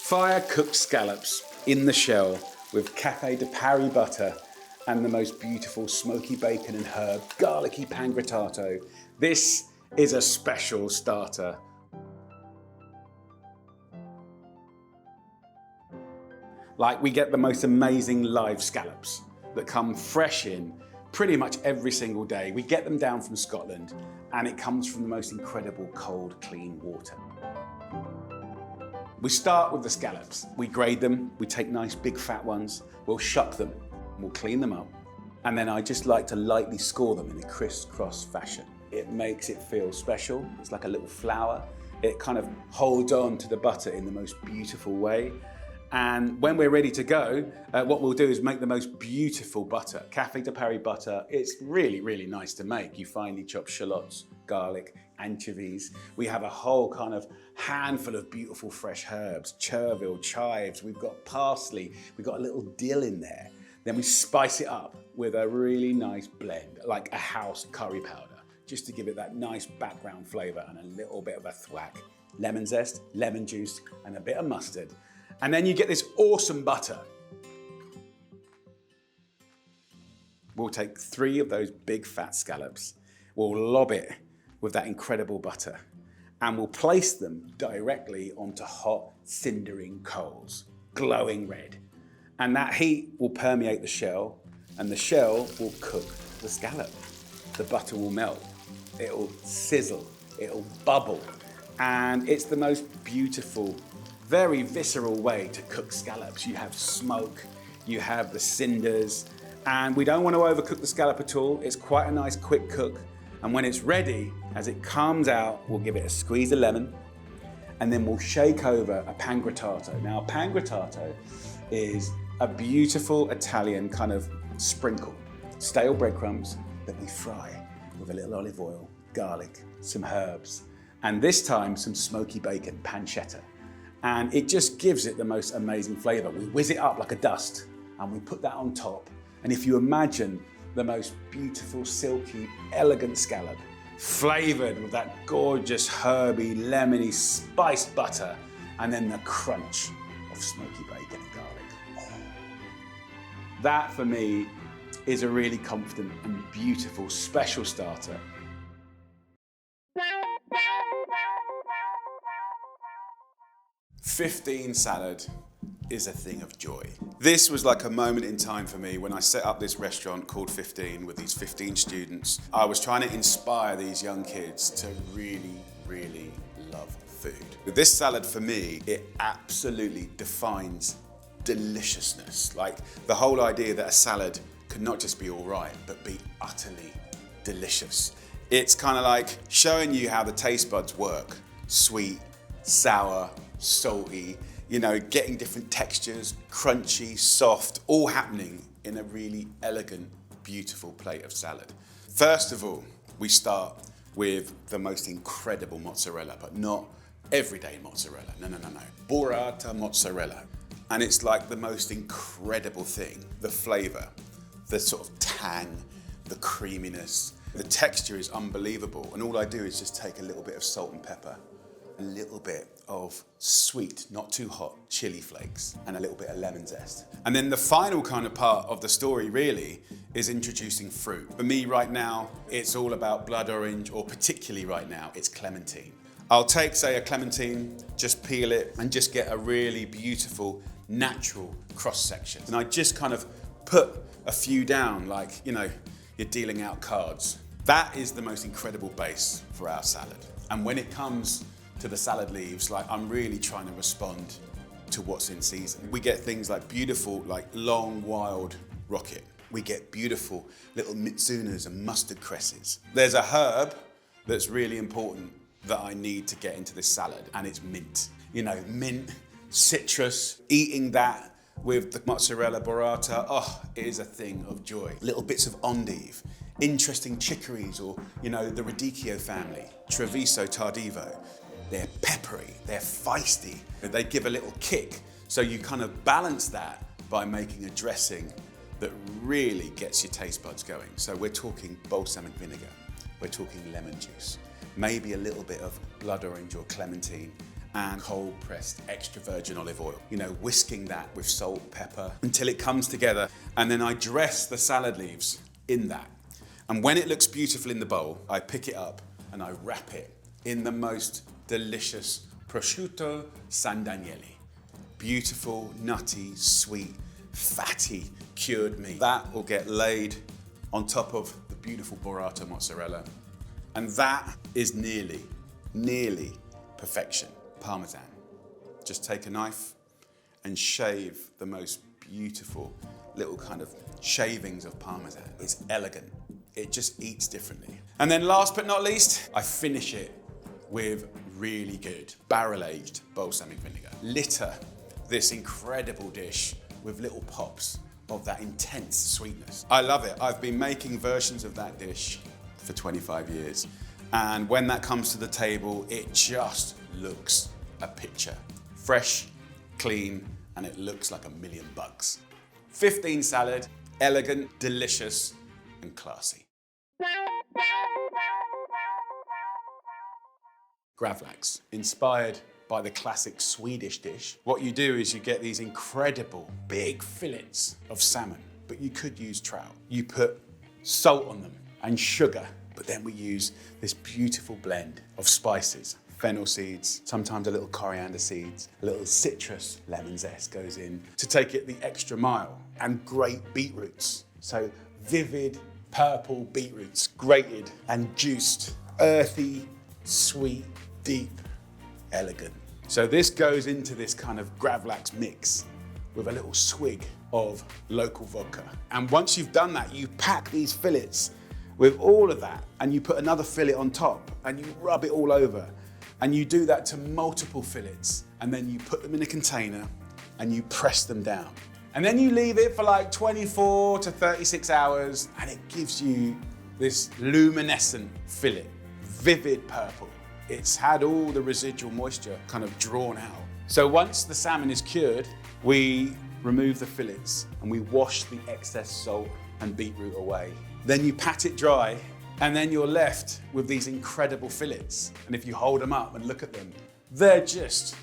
Fire-cooked scallops in the shell with Café de Paris butter and the most beautiful smoky bacon and herb, garlicky pan grattato. This is a special starter. Like, we get the most amazing live scallops that come fresh in pretty much every single day. We get them down from Scotland, and it comes from the most incredible cold, clean water. We start with the scallops. We grade them, we take nice big fat ones, we'll shuck them, we'll clean them up, and then I just like to lightly score them in a crisscross fashion. It makes it feel special. It's like a little flower. It kind of holds on to the butter in the most beautiful way. And when we're ready to go, what we'll do is make the most beautiful butter. Café de Paris butter. It's really, really nice to make. You finely chop shallots, garlic, anchovies. We have a whole kind of handful of beautiful fresh herbs, chervil, chives. We've got parsley. We've got a little dill in there. Then we spice it up with a really nice blend, like a house curry powder, just to give it that nice background flavor and a little bit of a thwack. Lemon zest, lemon juice, and a bit of mustard. And then you get this awesome butter. We'll take 3 of those big fat scallops. We'll lob it with that incredible butter, and we'll place them directly onto hot, cindering coals, glowing red. And that heat will permeate the shell, and the shell will cook the scallop. The butter will melt, it'll sizzle, it'll bubble, and it's the most beautiful, very visceral way to cook scallops. You have smoke, you have the cinders, and we don't want to overcook the scallop at all. It's quite a nice quick cook. And when it's ready, as it comes out, we'll give it a squeeze of lemon, and then we'll shake over a pan grattato. Now, pan grattato is a beautiful Italian kind of sprinkle, stale breadcrumbs that we fry with a little olive oil, garlic, some herbs, and this time some smoky bacon, pancetta. And it just gives it the most amazing flavor. We whiz it up like a dust, and we put that on top. And if you imagine the most beautiful, silky, elegant scallop, flavored with that gorgeous, herby, lemony, spiced butter, and then the crunch of smoky bacon and garlic. Oh. That, for me, is a really confident and beautiful, special starter. "15 salad is a thing of joy." This was like a moment in time for me when I set up this restaurant called 15 with these 15 students. I was trying to inspire these young kids to really, really love food. With this salad, for me, it absolutely defines deliciousness. Like, the whole idea that a salad could not just be all right, but be utterly delicious. It's kind of like showing you how the taste buds work. Sweet, sour, salty, you know, getting different textures, crunchy, soft, all happening in a really elegant, beautiful plate of salad. First of all, we start with the most incredible mozzarella, but not everyday mozzarella. No. Burrata mozzarella. And it's like the most incredible thing. The flavor, the sort of tang, the creaminess, the texture is unbelievable. And all I do is just take a little bit of salt and pepper, a little bit of sweet, not too hot, chili flakes, and a little bit of lemon zest. And then the final kind of part of the story really is introducing fruit. For me right now, it's all about blood orange, or particularly right now, it's clementine. I'll take, say, a clementine, just peel it, and just get a really beautiful, natural cross section. And I just kind of put a few down, like, you know, you're dealing out cards. That is the most incredible base for our salad. And when it comes to the salad leaves, like, I'm really trying to respond to what's in season. We get things like beautiful, like long, wild rocket. We get beautiful little mitsunas and mustard cresses. There's a herb that's really important that I need to get into this salad, and it's mint. You know, mint, citrus, eating that with the mozzarella burrata, oh, it is a thing of joy. Little bits of endive, interesting chicories, or, you know, the radicchio family, Treviso tardivo. They're peppery, they're feisty, they give a little kick. So you kind of balance that by making a dressing that really gets your taste buds going. So we're talking balsamic vinegar, we're talking lemon juice, maybe a little bit of blood orange or clementine, and cold pressed extra virgin olive oil. You know, whisking that with salt, pepper, until it comes together. And then I dress the salad leaves in that. And when it looks beautiful in the bowl, I pick it up and I wrap it in the most delicious prosciutto San Daniele. Beautiful, nutty, sweet, fatty, cured meat. That will get laid on top of the beautiful burrata mozzarella. And that is nearly perfection. Parmesan. Just take a knife and shave the most beautiful little kind of shavings of Parmesan. It's elegant. It just eats differently. And then last but not least, I finish it with really good barrel-aged balsamic vinegar. Litter this incredible dish with little pops of that intense sweetness. I love it. I've been making versions of that dish for 25 years. And when that comes to the table, it just looks a picture. Fresh, clean, and it looks like $1,000,000. 15 salad, elegant, delicious, and classy. Gravlax, inspired by the classic Swedish dish. What you do is you get these incredible big fillets of salmon, but you could use trout. You put salt on them and sugar, but then we use this beautiful blend of spices, fennel seeds, sometimes a little coriander seeds, a little citrus lemon zest goes in to take it the extra mile, and great beetroots. So vivid purple beetroots, grated and juiced, earthy, sweet, deep, elegant. So this goes into this kind of Gravlax mix with a little swig of local vodka. And once you've done that, you pack these fillets with all of that, and you put another fillet on top, and you rub it all over. And you do that to multiple fillets, and then you put them in a container and you press them down. And then you leave it for like 24 to 36 hours, and it gives you this luminescent fillet, vivid purple. It's had all the residual moisture kind of drawn out. So once the salmon is cured, we remove the fillets and we wash the excess salt and beetroot away. Then you pat it dry, and then you're left with these incredible fillets. And if you hold them up and look at them, they're just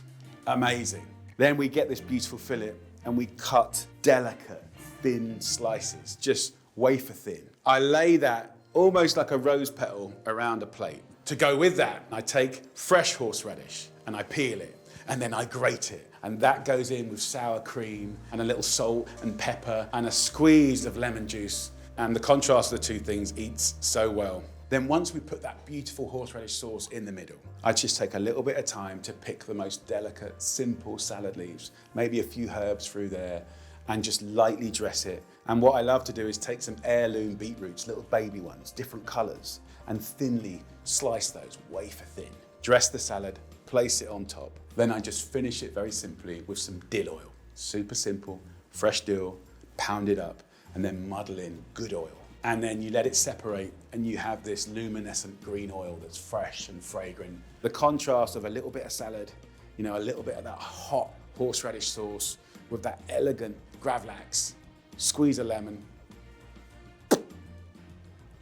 amazing. Then we get this beautiful fillet and we cut delicate, thin slices, just wafer thin. I lay that almost like a rose petal around a plate. To go with that, I take fresh horseradish and I peel it, and then I grate it. And that goes in with sour cream and a little salt and pepper and a squeeze of lemon juice. And the contrast of the two things eats so well. Then once we put that beautiful horseradish sauce in the middle, I just take a little bit of time to pick the most delicate, simple salad leaves, maybe a few herbs through there, and just lightly dress it. And what I love to do is take some heirloom beetroots, little baby ones, different colors, and thinly slice those wafer thin. Dress the salad, place it on top. Then I just finish it very simply with some dill oil. Super simple, fresh dill, pound it up, and then muddle in good oil. And then you let it separate, and you have this luminescent green oil that's fresh and fragrant. The contrast of a little bit of salad, you know, a little bit of that hot horseradish sauce with that elegant Gravlax, squeeze a lemon.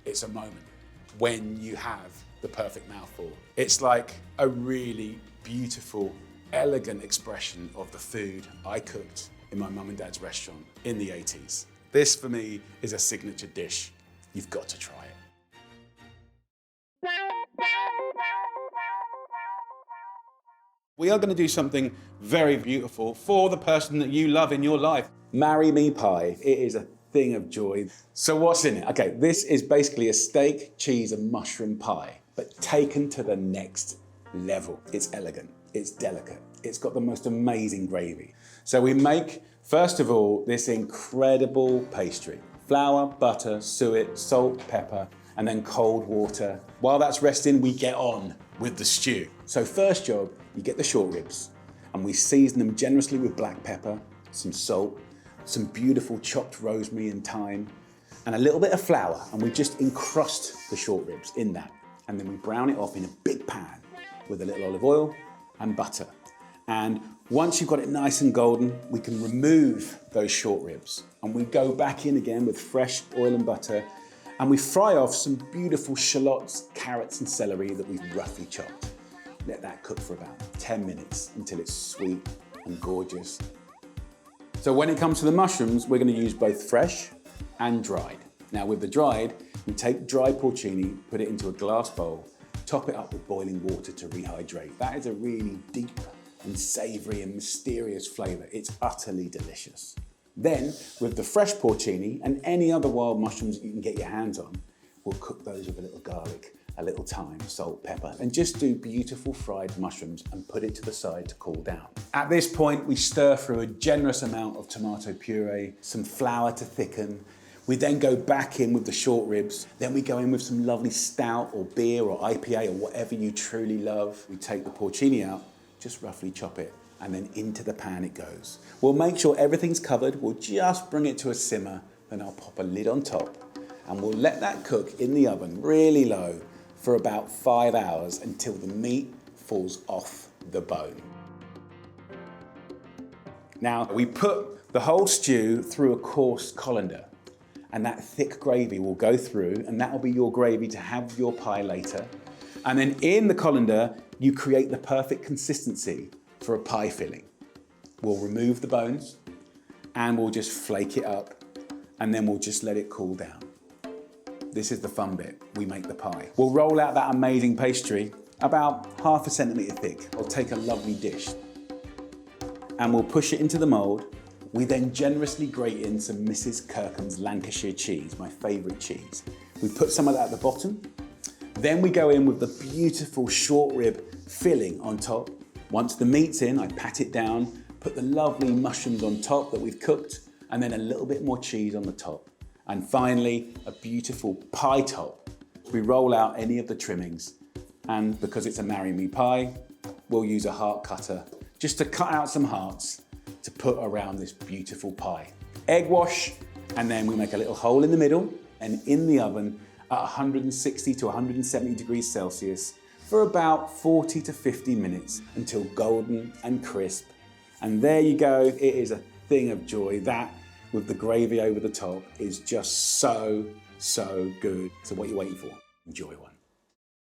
It's a moment when you have the perfect mouthful. It's like a really beautiful, elegant expression of the food I cooked in my mum and dad's restaurant in the 80s. This, for me, is a signature dish. You've got to try it. We are going to do something very beautiful for the person that you love in your life. Marry me pie. It is a thing of joy. So what's in it? Okay, this is basically a steak, cheese, and mushroom pie, but taken to the next level. It's elegant, it's delicate, it's got the most amazing gravy. So we make, first of all, this incredible pastry. Flour, butter, suet, salt, pepper, and then cold water. While that's resting, we get on with the stew. So first job, you get the short ribs, and we season them generously with black pepper, some salt, some beautiful chopped rosemary and thyme, and a little bit of flour, and we just encrust the short ribs in that. And then we brown it off in a big pan with a little olive oil and butter. And once you've got it nice and golden, we can remove those short ribs, and we go back in again with fresh oil and butter, and we fry off some beautiful shallots, carrots, and celery that we've roughly chopped. Let that cook for about 10 minutes until it's sweet and gorgeous. So when it comes to the mushrooms, we're going to use both fresh and dried. Now with the dried, we take dried porcini, put it into a glass bowl, top it up with boiling water to rehydrate. That is a really deep and savoury and mysterious flavour. It's utterly delicious. Then, with the fresh porcini and any other wild mushrooms that you can get your hands on, we'll cook those with a little garlic, a little thyme, salt, pepper, and just do beautiful fried mushrooms and put it to the side to cool down. At this point, we stir through a generous amount of tomato puree, some flour to thicken. We then go back in with the short ribs. Then we go in with some lovely stout or beer or IPA or whatever you truly love. We take the porcini out, just roughly chop it, and then into the pan it goes. We'll make sure everything's covered. We'll just bring it to a simmer. Then I'll pop a lid on top and we'll let that cook in the oven really low for about 5 hours until the meat falls off the bone. Now we put the whole stew through a coarse colander, and that thick gravy will go through, and that will be your gravy to have your pie later. And then in the colander, you create the perfect consistency for a pie filling. We'll remove the bones and we'll just flake it up, and then we'll just let it cool down. This is the fun bit. We make the pie. We'll roll out that amazing pastry about 1/2 centimetre thick. We'll take a lovely dish and we'll push it into the mould. We then generously grate in some Mrs. Kirkham's Lancashire cheese, my favourite cheese. We put some of that at the bottom. Then we go in with the beautiful short rib filling on top. Once the meat's in, I pat it down, put the lovely mushrooms on top that we've cooked, and then a little bit more cheese on the top. And finally, a beautiful pie top. We roll out any of the trimmings, and because it's a marry me pie, we'll use a heart cutter just to cut out some hearts to put around this beautiful pie. Egg wash, and then we make a little hole in the middle, and in the oven at 160 to 170 degrees Celsius for about 40 to 50 minutes until golden and crisp. And there you go, it is a thing of joy. That with the gravy over the top is just so, so good. So what are you waiting for? Enjoy one.